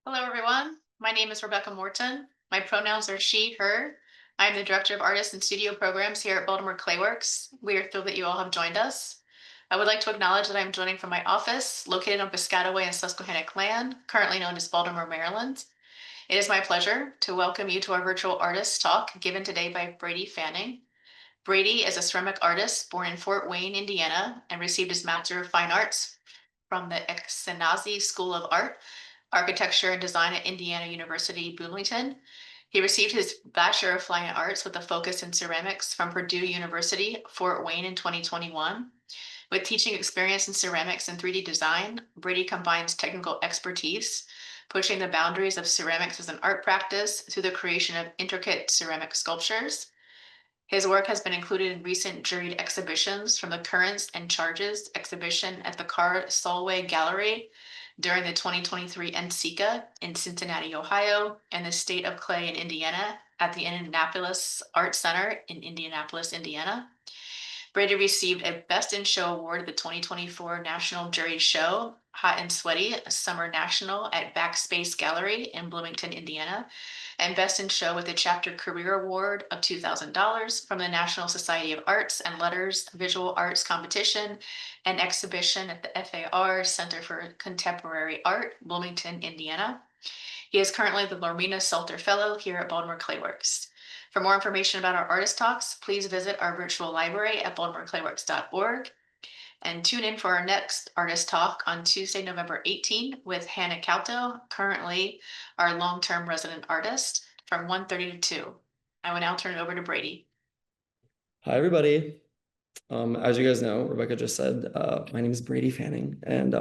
Hello, everyone. My name is Rebecca Morton. My pronouns are she, her. I'm the Director of Artists and Studio Programs here at Baltimore Clayworks. We are thrilled that you all have joined us. I would like to acknowledge that I'm joining from my office located on Piscataway and Susquehannock land, currently known as Baltimore, Maryland. It is my pleasure to welcome you to our virtual artist talk given today by Brady Fanning. Brady is a ceramic artist born in Fort Wayne, Indiana, and received his Master of Fine Arts from the Eskenazi School of Art, Architecture and Design at Indiana University, Bloomington. He received his Bachelor of Fine Arts with a focus in ceramics from Purdue University, Fort Wayne in 2021. With teaching experience in ceramics and 3D design, Brady combines technical expertise, pushing the boundaries of ceramics as an art practice through the creation of intricate ceramic sculptures. His work has been included in recent juried exhibitions from the Currents and Charges exhibition at the Carr Solway Gallery during the 2023 NCECA in Cincinnati, Ohio, and the State of Clay in Indiana at the Indianapolis Art Center in Indianapolis, Indiana. Brady received a Best in Show award at the 2024 National Juried Show, Hot and Sweaty Summer National at Backspace Gallery in Bloomington, Indiana, and Best in Show with the Chapter Career Award of $2,000 from the National Society of Arts and Letters Visual Arts Competition and Exhibition at the FAR Center for Contemporary Art, Bloomington, Indiana. He is currently the Lormina Salter Fellow here at Baltimore Clayworks. For more information about our artist talks, please visit our virtual library at baltimoreclayworks.org and tune in for our next artist talk on Tuesday, November 18 with Hannah Calto, currently our long-term resident artist from 1:30 to 2. I will now turn it over to Brady. Hi, everybody. As you guys know, Rebecca just said, my name is Brady Fanning, and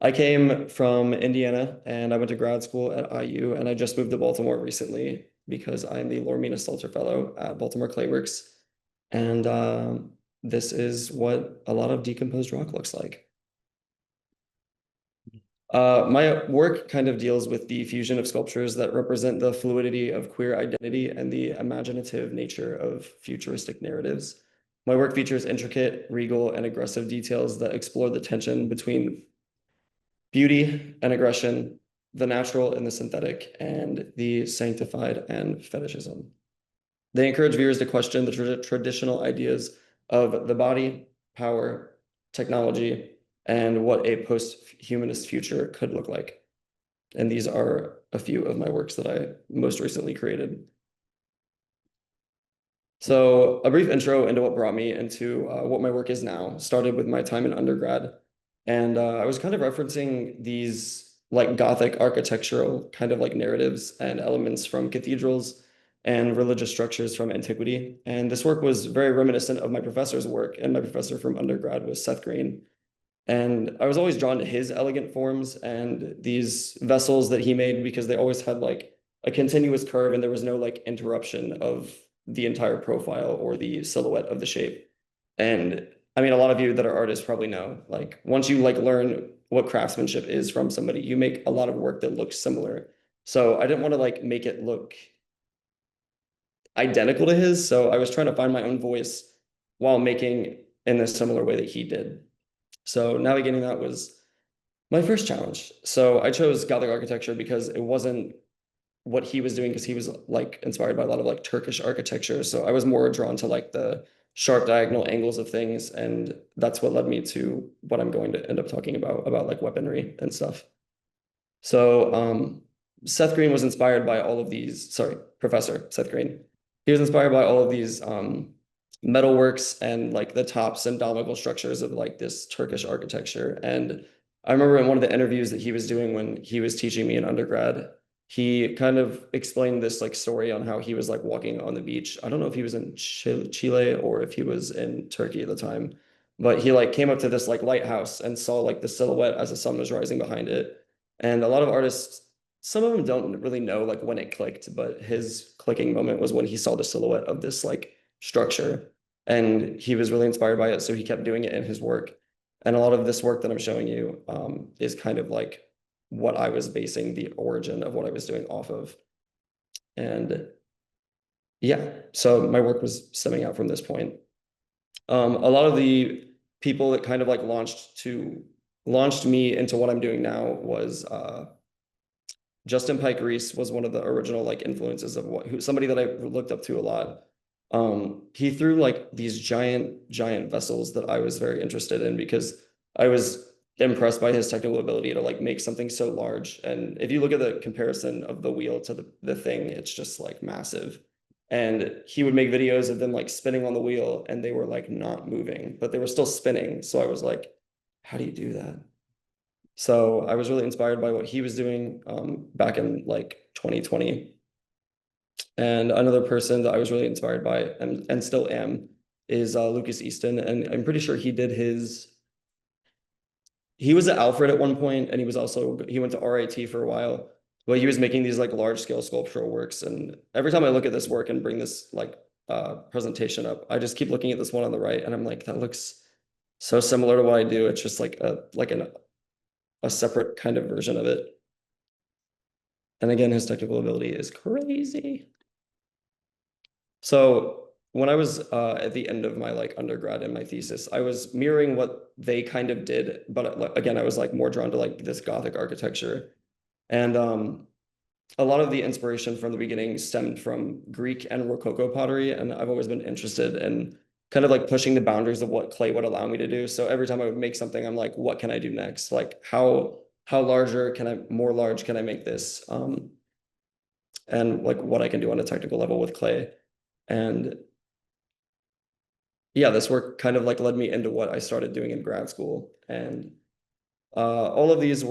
I came from Indiana, and I went to grad school at IU, and I just moved to Baltimore recently because I'm the Lormina Salter Fellow at Baltimore Clayworks, and this is what a lot of decomposed rock looks like. My work kind of deals with the fusion of sculptures that represent the fluidity of queer identity and the imaginative nature of futuristic narratives. My work features intricate, regal, and aggressive details that explore the tension between beauty and aggression, the natural and the synthetic, and the sanctified and fetishism. They encourage viewers to question the traditional ideas of the body, power, technology, and what a post-humanist future could look like. And these are a few of my works that I most recently created. So a brief intro into what brought me into what my work is now started with my time in undergrad. And I was kind of referencing these like Gothic architectural kind of like narratives and elements from cathedrals and religious structures from antiquity. And this work was very reminiscent of my professor's work, and my professor from undergrad was Seth Green. And I was always drawn to his elegant forms and these vessels that he made because they always had like a continuous curve and there was no like interruption of the entire profile or the silhouette of the shape. And I mean, a lot of you that are artists probably know, like once you like learn what craftsmanship is from somebody, you make a lot of work that looks similar. So I didn't want to like make it look identical to his. So I was trying to find my own voice while making in a similar way that he did. So navigating that was my first challenge. So I chose Gothic architecture because it wasn't what he was doing, because he was like inspired by a lot of like Turkish architecture. So I was more drawn to like the sharp diagonal angles of things. And that's what led me to what I'm going to end up talking about like weaponry and stuff. So Seth Green was inspired by all of these, sorry, Professor Seth Green. He was inspired by all of these metalworks and like the tops and domical structures of like this Turkish architecture. And I remember in one of the interviews that he was doing when he was teaching me in undergrad, he kind of explained this like story on how he was like walking on the beach. I don't know if he was in Chile or if he was in Turkey at the time, but he like came up to this like lighthouse and saw like the silhouette as the sun was rising behind it. And a lot of artists, some of them don't really know like when it clicked, but his clicking moment was when he saw the silhouette of this like structure, and he was really inspired by it, so he kept doing it in his work. And a lot of this work that I'm showing you is kind of like what I was basing the origin of what I was doing off of. And yeah, so my work was stemming out from this point. A lot of the people that kind of like launched me into what I'm doing now was Justin Pike Reese was one of the original like influences of somebody that I looked up to a lot. He threw like these giant vessels that I was very interested in because I was impressed by his technical ability to like make something so large. And if you look at the comparison of the wheel to the thing, it's just like massive. And he would make videos of them like spinning on the wheel and they were like not moving, but they were still spinning. So I was like, how do you do that? So I was really inspired by what he was doing back in like 2020. And another person that I was really inspired by and still am is Lucas Easton. And I'm pretty sure he was at Alfred at one point, and he went to RIT for a while. But he was making these like large scale sculptural works. And every time I look at this work and bring this like presentation up, I just keep looking at this one on the right, and I'm like, that looks so similar to what I do. It's just like a separate kind of version of it. And again, his technical ability is crazy. So when I was at the end of my like undergrad in my thesis, I was mirroring what they kind of did, but again, I was like more drawn to like this Gothic architecture. And a lot of the inspiration from the beginning stemmed from Greek and Rococo pottery, and I've always been interested in kind of like pushing the boundaries of what clay would allow me to do. So every time I would make something, I'm like, what can I do next? Like how larger can I more large can I make this? And like what I can do on a technical level with clay. And yeah, this work kind of like led me into what I started doing in grad school. And all of these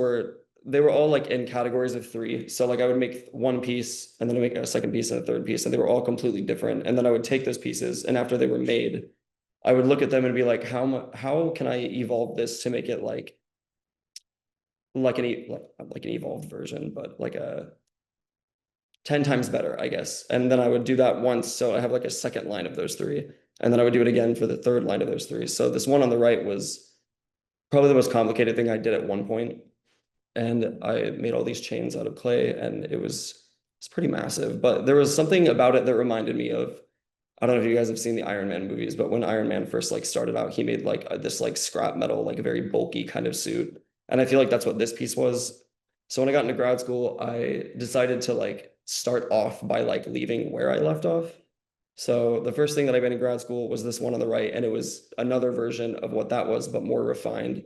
they were all like in categories of three. So like I would make one piece and then I make a second piece and a third piece, and they were all completely different. And then I would take those pieces, and after they were made, I would look at them and be like, how can I evolve this to make it like an evolved version, but like a 10 times better, I guess. And then I would do that once. So I have like a second line of those three. And then I would do it again for the third line of those three. So this one on the right was probably the most complicated thing I did at one point. And I made all these chains out of clay, and it's pretty massive. But there was something about it that reminded me of, I don't know if you guys have seen the Iron Man movies, but when Iron Man first like started out, he made like this like scrap metal, like a very bulky kind of suit. And I feel like that's what this piece was. So when I got into grad school, I decided to like start off by like leaving where I left off. So the first thing that I made in grad school was this one on the right, and it was another version of what that was, but more refined.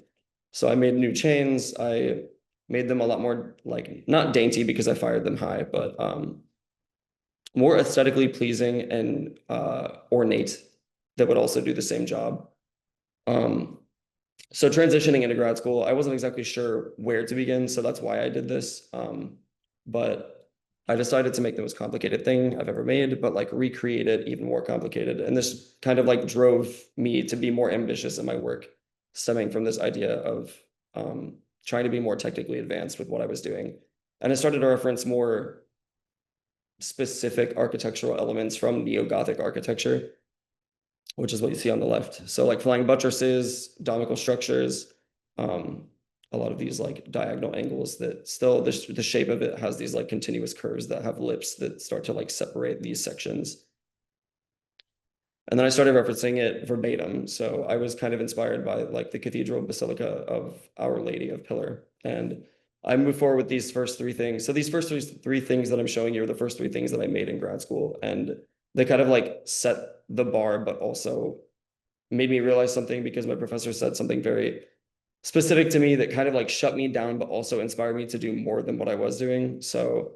So I made new chains. I made them a lot more like not dainty because I fired them high, but more aesthetically pleasing and ornate that would also do the same job. Um, so transitioning into grad school, I wasn't exactly sure where to begin, so that's why I did this. But I decided to make the most complicated thing I've ever made, but like recreate it even more complicated. And this kind of like drove me to be more ambitious in my work, stemming from this idea of trying to be more technically advanced with what I was doing. And I started to reference more specific architectural elements from neo-Gothic architecture, which is what you see on the left. So like flying buttresses, domical structures, um, a lot of these like diagonal angles that still the shape of it has these like continuous curves that have lips that start to like separate these sections. And then I started referencing it verbatim. So I was kind of inspired by like the Cathedral Basilica of Our Lady of Pillar. And I moved forward with these first three things. So these first three things that I'm showing you are the first three things that I made in grad school. And they kind of like set the bar, but also made me realize something because my professor said something very specific to me that kind of like shut me down, but also inspired me to do more than what I was doing. So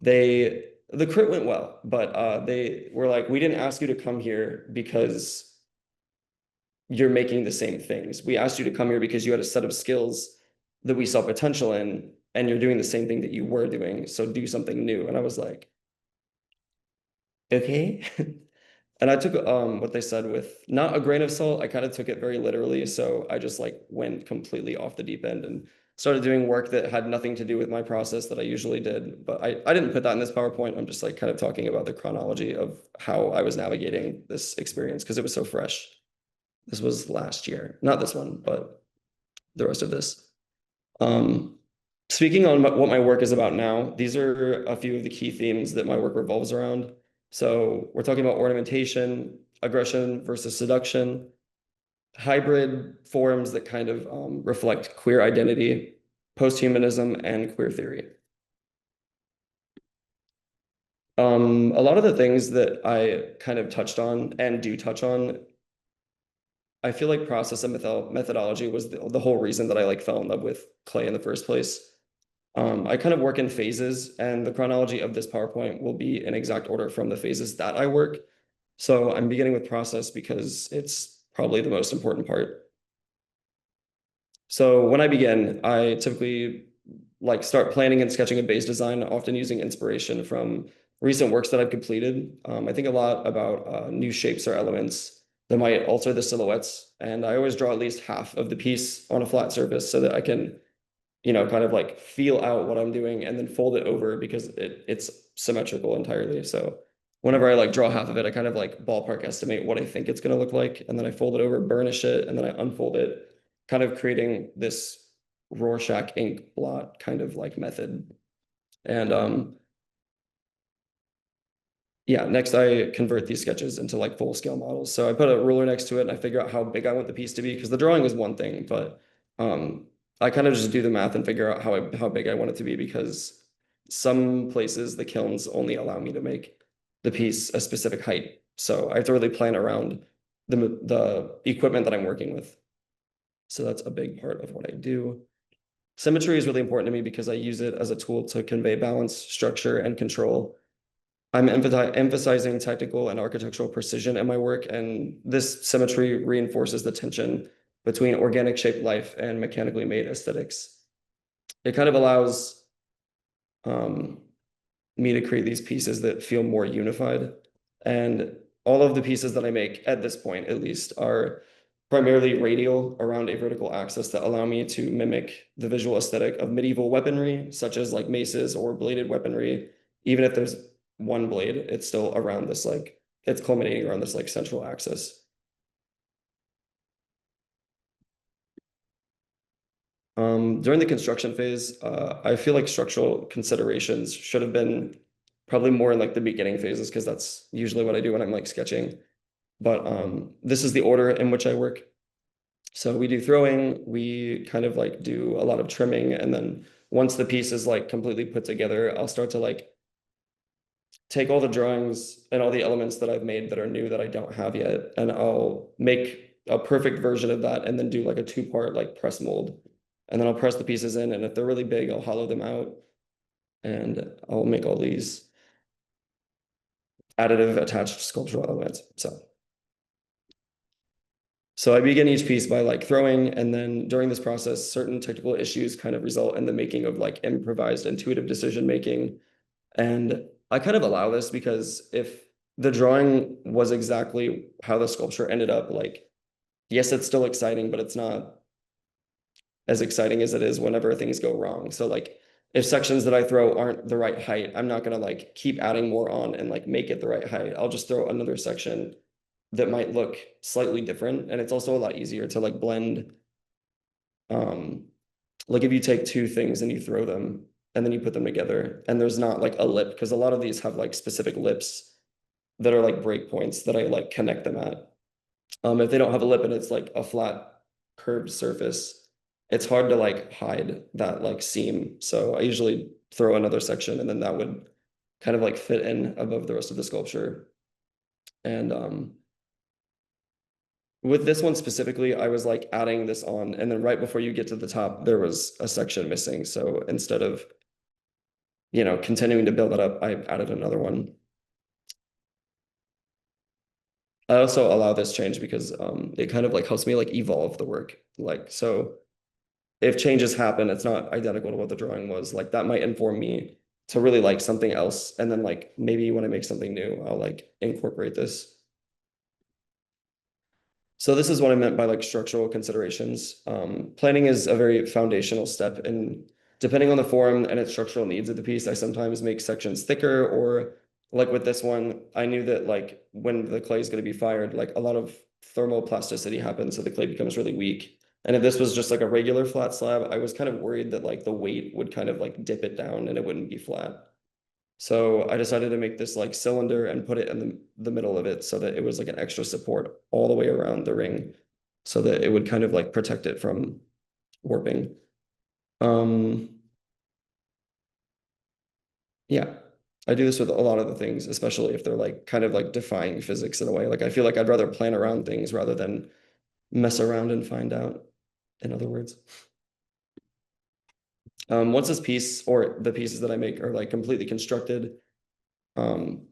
the crit went well, but they were like, we didn't ask you to come here because you're making the same things. We asked you to come here because you had a set of skills that we saw potential in, and you're doing the same thing that you were doing. So do something new. And I was like, okay. And I took what they said with not a grain of salt. I kind of took it very literally. So I just like went completely off the deep end and started doing work that had nothing to do with my process that I usually did. But I didn't put that in this PowerPoint. I'm just like kind of talking about the chronology of how I was navigating this experience because it was so fresh. This was last year, not this one, but the rest of this. Um, Speaking on what my work is about now, these are a few of the key themes that my work revolves around. So we're talking about ornamentation, aggression versus seduction, hybrid forms that kind of reflect queer identity, posthumanism, and queer theory. A lot of the things that I kind of touched on and do touch on, I feel like process and methodology was the whole reason that I like fell in love with clay in the first place. I kind of work in phases, and the chronology of this PowerPoint will be in exact order from the phases that I work. So I'm beginning with process because it's probably the most important part. So when I begin, I typically like start planning and sketching a base design, often using inspiration from recent works that I've completed. I think a lot about new shapes or elements that might alter the silhouettes, and I always draw at least half of the piece on a flat surface so that I can, kind of like feel out what I'm doing and then fold it over because it's symmetrical entirely. So whenever I like draw half of it, I kind of like ballpark estimate what I think it's going to look like, and then I fold it over, burnish it, and then I unfold it, kind of creating this Rorschach ink blot kind of like method. And yeah, next I convert these sketches into like full scale models. So I put a ruler next to it and I figure out how big I want the piece to be because the drawing is one thing, but I kind of just do the math and figure out how big I want it to be because some places the kilns only allow me to make the piece a specific height. So I have to really plan around the equipment that I'm working with. So that's a big part of what I do. Symmetry is really important to me because I use it as a tool to convey balance, structure, and control. I'm emphasizing technical and architectural precision in my work, and this symmetry reinforces the tension between organic shaped life and mechanically made aesthetics. It kind of allows um, me to create these pieces that feel more unified. And all of the pieces that I make at this point, at least, are primarily radial around a vertical axis that allow me to mimic the visual aesthetic of medieval weaponry, such as like maces or bladed weaponry. Even if there's one blade, it's still around this like it's culminating around this like central axis. During the construction phase, I feel like structural considerations should have been probably more in like the beginning phases because that's usually what I do when I'm like sketching. But this is the order in which I work. So we do throwing, we kind of like do a lot of trimming, and then once the piece is like completely put together, I'll start to like take all the drawings and all the elements that I've made that are new that I don't have yet, and I'll make a perfect version of that and then do like a two-part like press mold. And then I'll press the pieces in, and if they're really big, I'll hollow them out and I'll make all these additive attached sculptural elements. So I begin each piece by like throwing, and then during this process, certain technical issues kind of result in the making of like improvised intuitive decision making. And I kind of allow this because if the drawing was exactly how the sculpture ended up, like, yes, it's still exciting, but it's not as exciting as it is whenever things go wrong. So like if sections that I throw aren't the right height, I'm not gonna like keep adding more on and like make it the right height. I'll just throw another section that might look slightly different. And it's also a lot easier to like blend. Um, like if you take two things and you throw them and then you put them together and there's not like a lip, because a lot of these have like specific lips that are like breakpoints that I like connect them at. If they don't have a lip and it's like a flat curved surface, it's hard to like hide that like seam. So I usually throw another section and then that would kind of like fit in above the rest of the sculpture. And with this one specifically, I was like adding this on, and then right before you get to the top, there was a section missing. So instead of, continuing to build that up, I added another one. I also allow this change because it kind of like helps me like evolve the work. Like, so if changes happen, it's not identical to what the drawing was. Like that might inform me to really like something else. And then like maybe when I make something new, I'll like incorporate this. So this is what I meant by like structural considerations. Planning is a very foundational step, and depending on the form and its structural needs of the piece, I sometimes make sections thicker, or like with this one, I knew that like when the clay is going to be fired, like a lot of thermoplasticity happens, so the clay becomes really weak. And if this was just like a regular flat slab, I was kind of worried that like the weight would kind of like dip it down and it wouldn't be flat. So I decided to make this like cylinder and put it in the middle of it so that it was like an extra support all the way around the ring so that it would kind of like protect it from warping. Um, yeah. I do this with a lot of the things, especially if they're like kind of like defying physics in a way. Like I feel like I'd rather plan around things rather than mess around and find out, in other words. Once this piece or the pieces that I make are like completely constructed, um,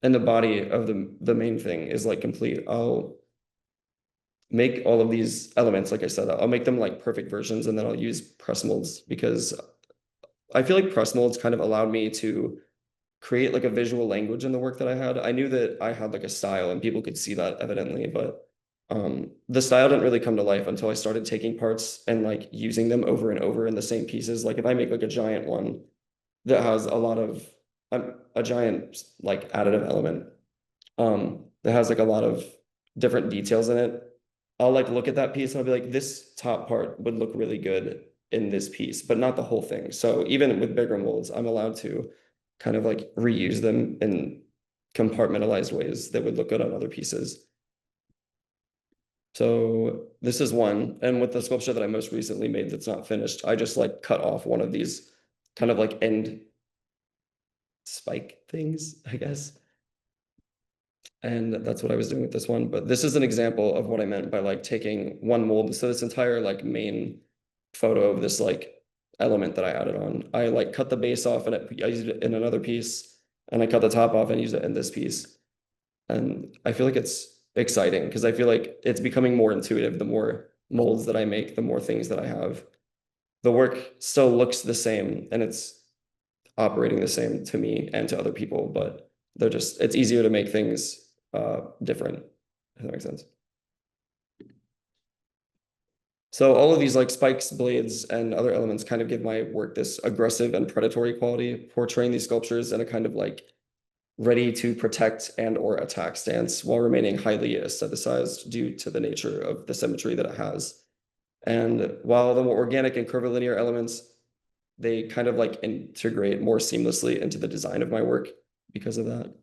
and the body of the main thing is like complete, I'll make all of these elements, like I said, I'll make them like perfect versions and then I'll use press molds because I feel like press molds kind of allowed me to create like a visual language in the work that I had. I knew that I had like a style and people could see that evidently, but the style didn't really come to life until I started taking parts and like using them over and over in the same pieces. Like if I make like a giant one that has a lot of a giant like additive element that has like a lot of different details in it. I'll like look at that piece and I'll be like, this top part would look really good in this piece, but not the whole thing. So even with bigger molds, I'm allowed to kind of like reuse them in compartmentalized ways that would look good on other pieces. So this is one. And with the sculpture that I most recently made that's not finished, I just like cut off one of these kind of like end spike things, I guess. And that's what I was doing with this one. But this is an example of what I meant by like taking one mold. So this entire like main photo of this like element that I added on, I like cut the base off and I used it in another piece, and I cut the top off and used it in this piece. And I feel like it's exciting because I feel like it's becoming more intuitive. The more molds that I make, the more things that I have. The work still looks the same and it's operating the same to me and to other people, but it's easier to make things different, if that makes sense. So all of these like spikes, blades, and other elements kind of give my work this aggressive and predatory quality, portraying these sculptures in a kind of like ready to protect and or attack stance while remaining highly aestheticized due to the nature of the symmetry that it has. And while the more organic and curvilinear elements, they kind of like integrate more seamlessly into the design of my work because of that.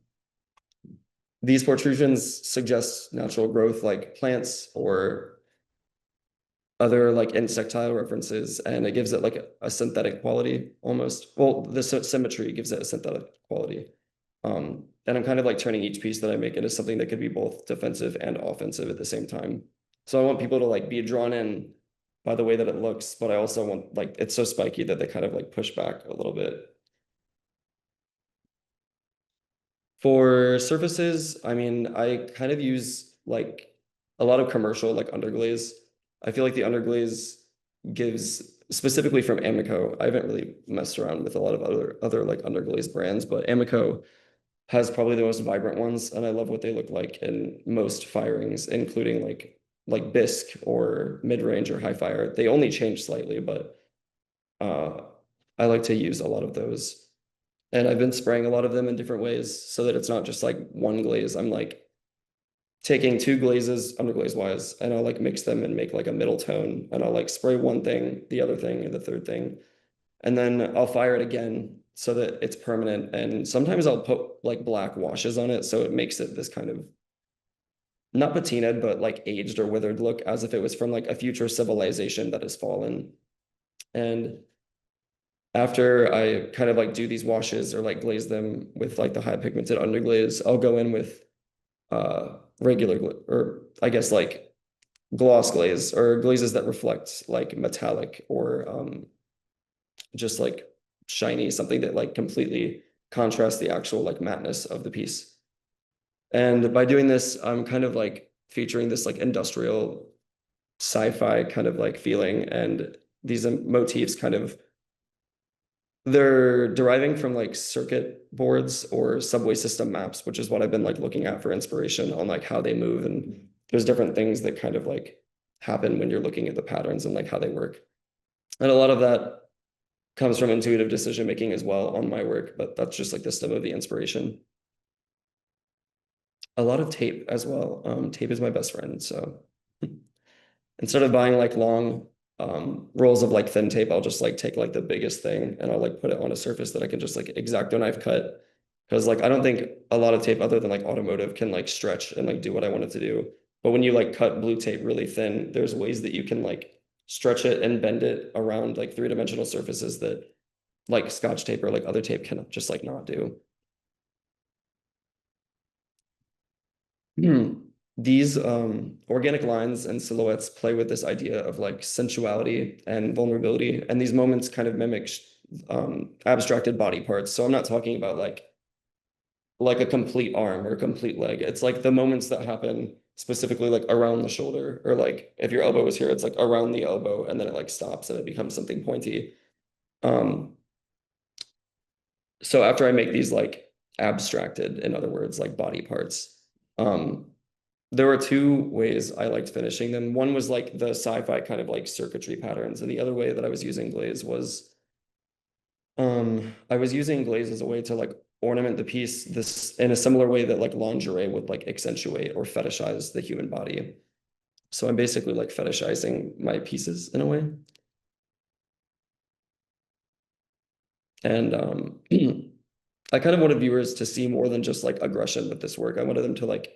These protrusions suggest natural growth like plants or other like insectile references, and it gives it like a synthetic quality almost. Well, the symmetry gives it a synthetic quality. And I'm kind of like turning each piece that I make into something that could be both defensive and offensive at the same time. So I want people to like be drawn in by the way that it looks, but I also want like it's so spiky that they kind of like push back a little bit. For surfaces, I mean, I kind of use like a lot of commercial like underglaze. I feel like the underglaze gives specifically from Amico. I haven't really messed around with a lot of other like underglaze brands, but Amico has probably the most vibrant ones, and I love what they look like in most firings, including like bisque or mid-range or high fire. They only change slightly, but uh, I like to use a lot of those. And I've been spraying a lot of them in different ways so that it's not just like one glaze. I'm like taking two glazes underglaze wise, and I'll like mix them and make like a middle tone, and I'll like spray one thing, the other thing, and the third thing. And then I'll fire it again so that it's permanent. And sometimes I'll put like black washes on it so it makes it this kind of not patinaed, but like aged or withered look as if it was from like a future civilization that has fallen. And after I kind of like do these washes or like glaze them with like the high pigmented underglaze, I'll go in with regular or I guess like gloss glaze or glazes that reflect like metallic or just like shiny, something that like completely contrasts the actual like matteness of the piece. And by doing this, I'm kind of like featuring this like industrial sci-fi kind of like feeling, and these motifs kind of they're deriving from like circuit boards or subway system maps, which is what I've been like looking at for inspiration on like how they move. And there's different things that kind of like happen when you're looking at the patterns and like how they work. And a lot of that comes from intuitive decision making as well on my work, but that's just like the stem of the inspiration. A lot of tape as well. Tape is my best friend. So instead of buying like long rolls of like thin tape, I'll just like take like the biggest thing and I'll like put it on a surface that I can just like X-Acto knife cut. Because like I don't think a lot of tape other than like automotive can like stretch and like do what I want it to do. But when you like cut blue tape really thin, there's ways that you can like stretch it and bend it around like three-dimensional surfaces that like Scotch tape or like other tape can just like not do. these organic lines and silhouettes play with this idea of like sensuality and vulnerability, and these moments kind of mimic abstracted body parts. So I'm not talking about like a complete arm or a complete leg. It's like the moments that happen specifically like around the shoulder, or like if your elbow is here, it's like around the elbow and then it like stops and it becomes something pointy. Um, so after I make these like abstracted, in other words, like body parts, um, there were two ways I liked finishing them. One was like the sci-fi kind of like circuitry patterns, and the other way that I was using glaze was I was using glaze as a way to like ornament the piece this in a similar way that like lingerie would like accentuate or fetishize the human body. So I'm basically like fetishizing my pieces in a way. And I kind of wanted viewers to see more than just like aggression with this work. I wanted them to like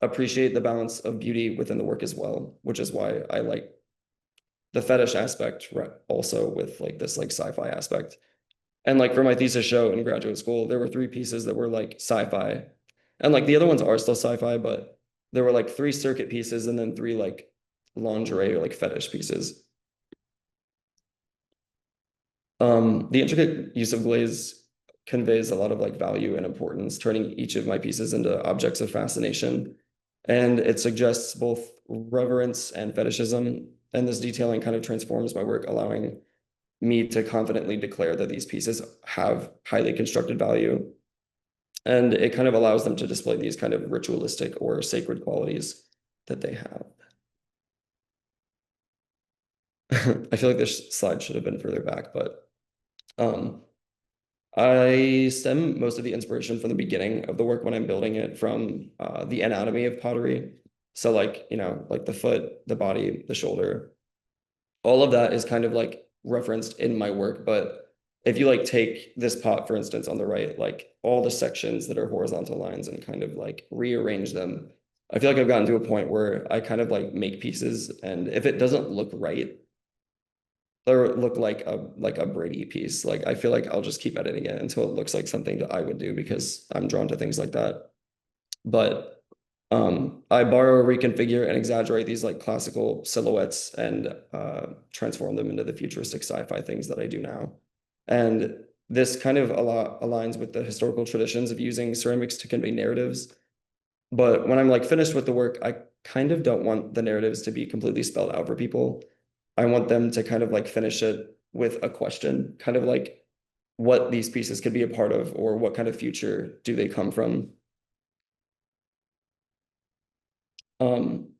appreciate the balance of beauty within the work as well, which is why I like the fetish aspect also with like this like sci-fi aspect. And like for my thesis show in graduate school, there were three pieces that were like sci-fi. And like the other ones are still sci-fi, but there were like three circuit pieces and then three like lingerie or like fetish pieces. The intricate use of glaze conveys a lot of like value and importance, turning each of my pieces into objects of fascination. And it suggests both reverence and fetishism. And this detailing kind of transforms my work, allowing me to confidently declare that these pieces have highly constructed value. And it kind of allows them to display these kind of ritualistic or sacred qualities that they have. I feel like this slide should have been further back, but um, I stem most of the inspiration from the beginning of the work when I'm building it from the anatomy of pottery. So like, like the foot, the body, the shoulder, all of that is kind of like referenced in my work. But if you like take this pot, for instance, on the right, like all the sections that are horizontal lines and kind of like rearrange them, I feel like I've gotten to a point where I kind of like make pieces, and if it doesn't look right or look like a Brady piece, like I feel like I'll just keep editing it until it looks like something that I would do because I'm drawn to things like that. But I borrow, reconfigure, and exaggerate these like classical silhouettes and transform them into the futuristic sci-fi things that I do now. And this kind of a lot aligns with the historical traditions of using ceramics to convey narratives. But when I'm like finished with the work, I kind of don't want the narratives to be completely spelled out for people. I want them to kind of like finish it with a question, kind of like what these pieces could be a part of, or what kind of future do they come from. Um,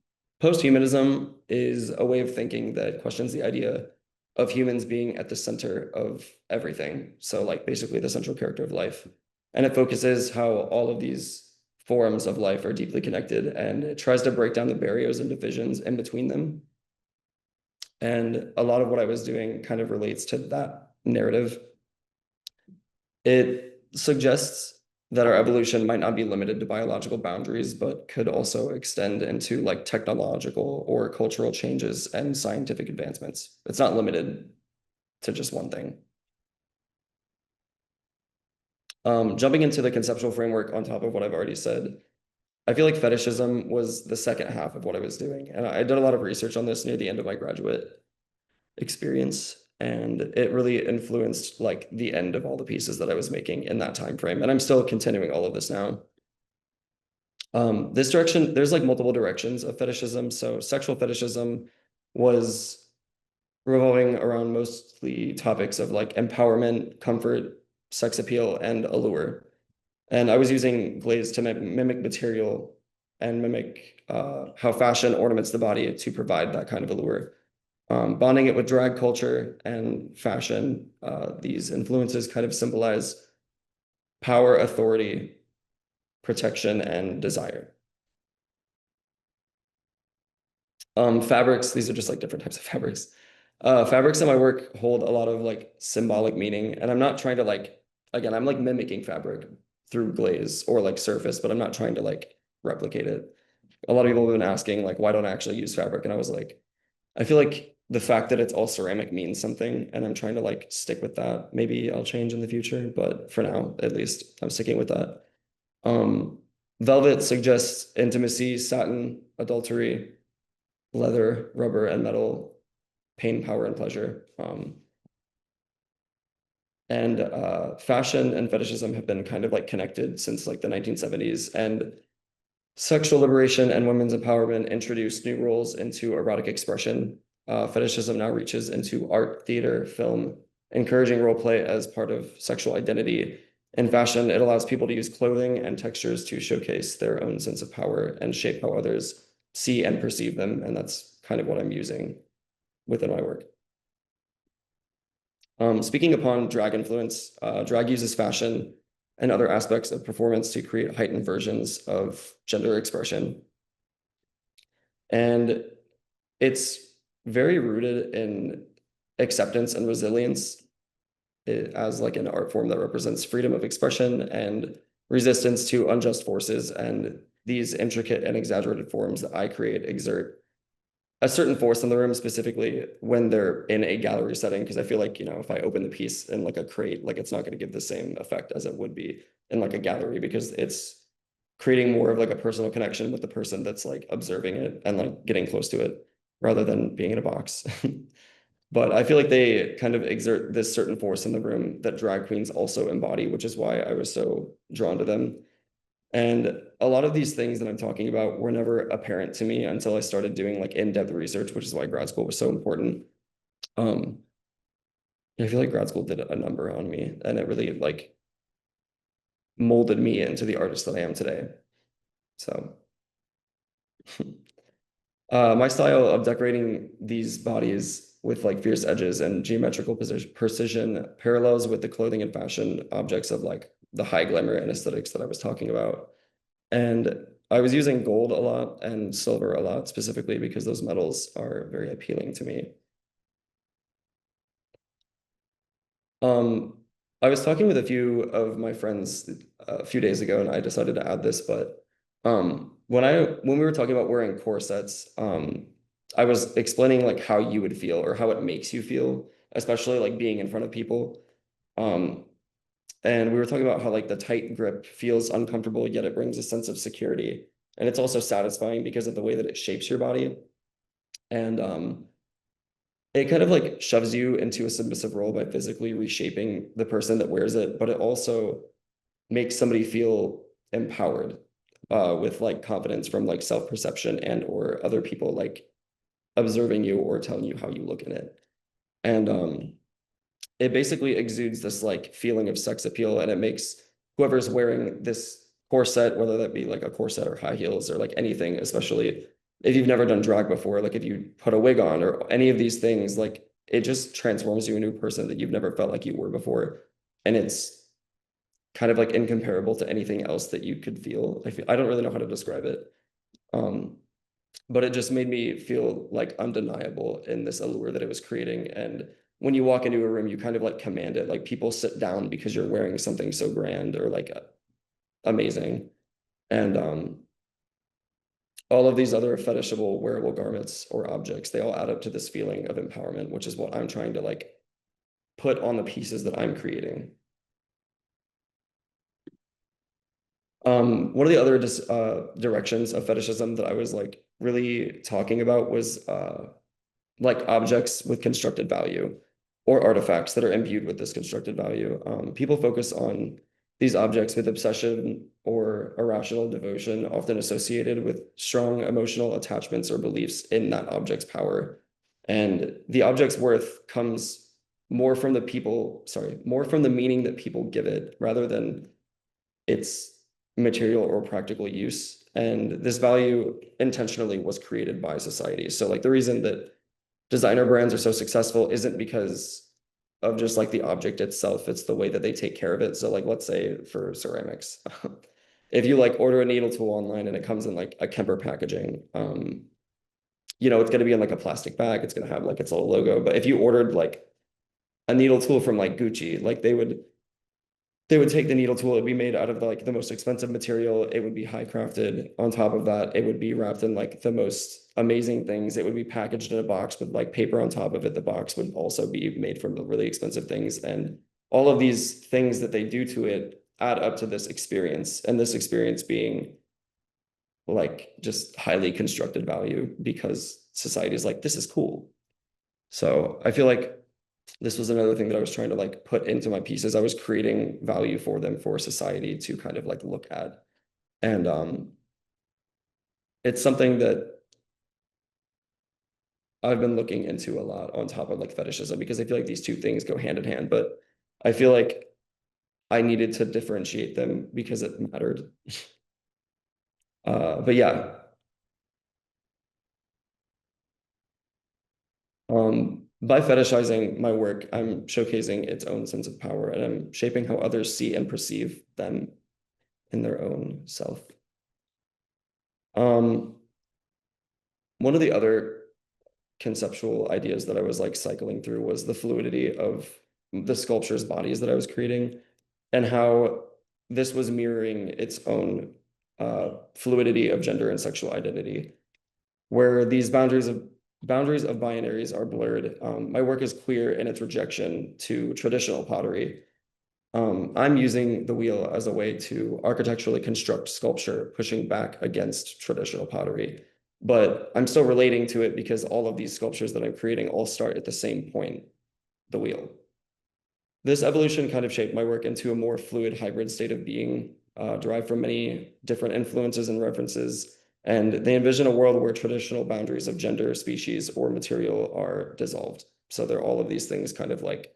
Posthumanism is a way of thinking that questions the idea of humans being at the center of everything. So, like, basically, the central character of life. And it focuses how all of these forms of life are deeply connected, and it tries to break down the barriers and divisions in between them. And a lot of what I was doing kind of relates to that narrative. It suggests that our evolution might not be limited to biological boundaries, but could also extend into like technological or cultural changes and scientific advancements. It's not limited to just one thing. Jumping into the conceptual framework on top of what I've already said, I feel like fetishism was the second half of what I was doing. And I did a lot of research on this near the end of my graduate experience, and it really influenced like the end of all the pieces that I was making in that time frame. And I'm still continuing all of this now. This direction, there's like multiple directions of fetishism. So sexual fetishism was revolving around mostly topics of like empowerment, comfort, sex appeal, and allure. And I was using glaze to mimic material and mimic how fashion ornaments the body to provide that kind of allure. Bonding it with drag culture and fashion, these influences kind of symbolize power, authority, protection, and desire. Fabrics, these are just like different types of fabrics. Fabrics in my work hold a lot of like symbolic meaning, and I'm not trying to like, again, I'm like mimicking fabric through glaze or like surface, but I'm not trying to like replicate it. A lot of people have been asking like, why don't I actually use fabric? And I was like, I feel like the fact that it's all ceramic means something, and I'm trying to like stick with that. Maybe I'll change in the future, but for now, at least, I'm sticking with that. Um, Velvet suggests intimacy, satin, adultery, leather, rubber, and metal, pain, power, and pleasure. And fashion and fetishism have been kind of like connected since like the 1970s. And sexual liberation and women's empowerment introduced new roles into erotic expression. Fetishism now reaches into art, theater, film, encouraging role play as part of sexual identity. In fashion, it allows people to use clothing and textures to showcase their own sense of power and shape how others see and perceive them. And that's kind of what I'm using within my work. Speaking upon drag influence, drag uses fashion and other aspects of performance to create heightened versions of gender expression. And it's very rooted in acceptance and resilience as like an art form that represents freedom of expression and resistance to unjust forces. And these intricate and exaggerated forms that I create exert a certain force in the room, specifically when they're in a gallery setting, because I feel like, if I open the piece in like a crate, like it's not going to give the same effect as it would be in like a gallery, because it's creating more of like a personal connection with the person that's like observing it and like getting close to it rather than being in a box. But I feel like they kind of exert this certain force in the room that drag queens also embody, which is why I was so drawn to them. And a lot of these things that I'm talking about were never apparent to me until I started doing like in-depth research, which is why grad school was so important. Um, I feel like grad school did a number on me, and it really like molded me into the artist that I am today. So my style of decorating these bodies with like fierce edges and geometrical precision parallels with the clothing and fashion objects of like the high glamour and aesthetics that I was talking about. And I was using gold a lot and silver a lot, specifically because those metals are very appealing to me. Um, I was talking with a few of my friends a few days ago, and I decided to add this, but when we were talking about wearing corsets, I was explaining like how you would feel or how it makes you feel, especially like being in front of people. Um, and we were talking about how like the tight grip feels uncomfortable, yet it brings a sense of security. And it's also satisfying because of the way that it shapes your body. And it kind of like shoves you into a submissive role by physically reshaping the person that wears it, but it also makes somebody feel empowered with like confidence from like self-perception and or other people like observing you or telling you how you look in it. And it basically exudes this like feeling of sex appeal, and it makes whoever's wearing this corset, whether that be like a corset or high heels or like anything, especially if you've never done drag before, like if you put a wig on or any of these things, like it just transforms you into a person that you've never felt like you were before. And it's kind of like incomparable to anything else that you could feel. I don't really know how to describe it. Um, but it just made me feel like undeniable in this allure that it was creating. And when you walk into a room, you kind of like command it. Like people sit down because you're wearing something so grand or like amazing. And all of these other fetishable wearable garments or objects, they all add up to this feeling of empowerment, which is what I'm trying to like put on the pieces that I'm creating. One of the other directions of fetishism that I was like really talking about was like objects with constructed value or artifacts that are imbued with this constructed value. People focus on these objects with obsession or irrational devotion, often associated with strong emotional attachments or beliefs in that object's power. And the object's worth comes more from the meaning that people give it rather than its material or practical use. And this value intentionally was created by society. So like the reason that designer brands are so successful isn't because of just like the object itself, it's the way that they take care of it. So like let's say for ceramics, if you like order a needle tool online and it comes in like a Kemper packaging, it's going to be in like a plastic bag, it's going to have like its little logo. But if you ordered like a needle tool from like Gucci, like they would take the needle tool. It would be made out of like the most expensive material. It would be high crafted. On top of that, it would be wrapped in like the most amazing things. It would be packaged in a box with like paper on top of it. The box would also be made from the really expensive things. And all of these things that they do to it add up to this experience. And this experience being like just highly constructed value because society is like, this is cool. So I feel like this was another thing that I was trying to like put into my pieces. I was creating value for them for society to kind of like look at. And it's something that I've been looking into a lot on top of like fetishism because I feel like these two things go hand in hand, but I feel like I needed to differentiate them because it mattered. But yeah, by fetishizing my work, I'm showcasing its own sense of power and I'm shaping how others see and perceive them in their own self. Um, One of the other conceptual ideas that I was like cycling through was the fluidity of the sculpture's bodies that I was creating and how this was mirroring its own fluidity of gender and sexual identity, where these boundaries of binaries are blurred. My work is queer in its rejection to traditional pottery. I'm using the wheel as a way to architecturally construct sculpture, pushing back against traditional pottery. But I'm still relating to it because all of these sculptures that I'm creating all start at the same point, the wheel. This evolution kind of shaped my work into a more fluid hybrid state of being, derived from many different influences and references. And they envision a world where traditional boundaries of gender, species, or material are dissolved. So they're all of these things kind of like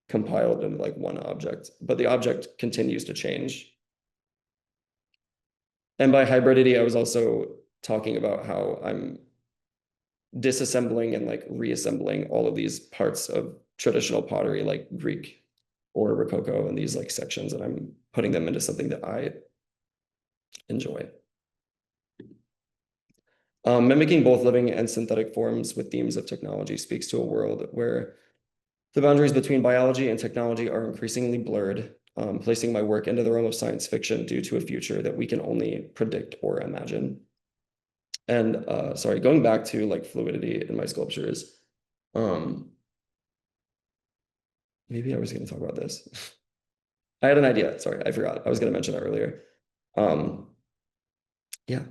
compiled into like one object, but the object continues to change. And by hybridity, I was also talking about how I'm disassembling and like reassembling all of these parts of traditional pottery, like Greek or Rococo, and these like sections, and I'm putting them into something that I enjoy. Mimicking both living and synthetic forms with themes of technology speaks to a world where the boundaries between biology and technology are increasingly blurred, placing my work into the realm of science fiction due to a future that we can only predict or imagine. And sorry, going back to like fluidity in my sculptures, um, maybe I was going to talk about this. I had an idea. Sorry, I forgot. I was going to mention that earlier. Um, yeah.